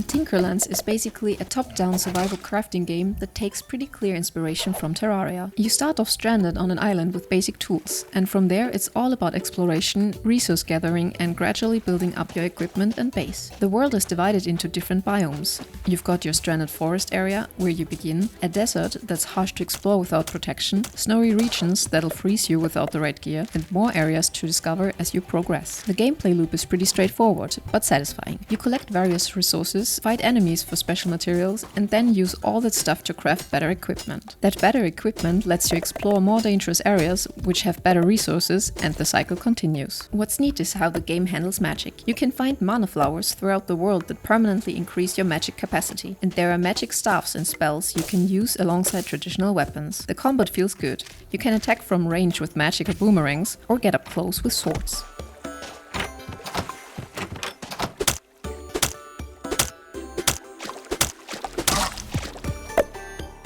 Tinkerlands is basically a top-down survival crafting game that takes pretty clear inspiration from Terraria. You start off stranded on an island with basic tools, and from there it's all about exploration, resource gathering and gradually building up your equipment and base. The world is divided into different biomes. You've got your stranded forest area, where you begin, a desert that's harsh to explore without protection, snowy regions that'll freeze you without the right gear, and more areas to discover as you progress. The gameplay loop is pretty straightforward, but satisfying. You collect various resources, fight enemies for special materials, and then use all that stuff to craft better equipment. That better equipment lets you explore more dangerous areas, which have better resources, and the cycle continues. What's neat is how the game handles magic. You can find mana flowers throughout the world that permanently increase your magic capacity, and there are magic staffs and spells you can use alongside traditional weapons. The combat feels good. You can attack from range with magical boomerangs, or get up close with swords.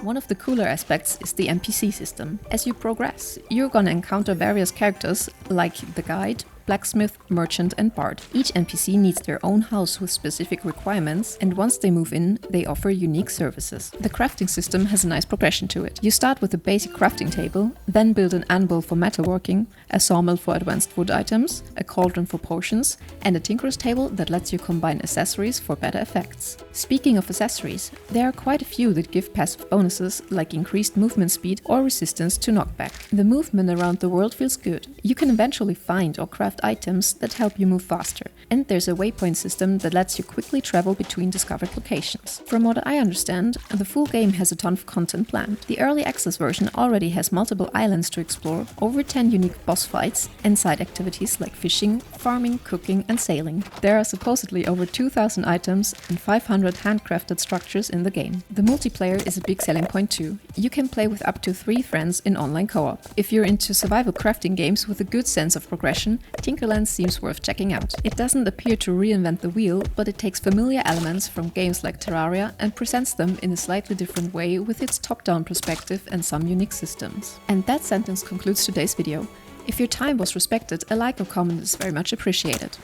One of the cooler aspects is the NPC system. As you progress, you're gonna encounter various characters like the guide, blacksmith, merchant and bard. Each NPC needs their own house with specific requirements, and once they move in, they offer unique services. The crafting system has a nice progression to it. You start with a basic crafting table, then build an anvil for metalworking, a sawmill for advanced wood items, a cauldron for potions, and a tinker's table that lets you combine accessories for better effects. Speaking of accessories, there are quite a few that give passive bonuses like increased movement speed or resistance to knockback. The movement around the world feels good. You can eventually find or craft items that help you move faster, and there's a waypoint system that lets you quickly travel between discovered locations. From what I understand, the full game has a ton of content planned. The early access version already has multiple islands to explore, over 10 unique boss fights, and side activities like fishing, farming, cooking and sailing. There are supposedly over 2,000 items and 500 handcrafted structures in the game. The multiplayer is a big selling point too. You can play with up to 3 friends in online co-op. If you're into survival crafting games with a good sense of progression, Tinkerlands seems worth checking out. It doesn't appear to reinvent the wheel, but it takes familiar elements from games like Terraria and presents them in a slightly different way with its top-down perspective and some unique systems. And that sentence concludes today's video. If your time was respected, a like or comment is very much appreciated.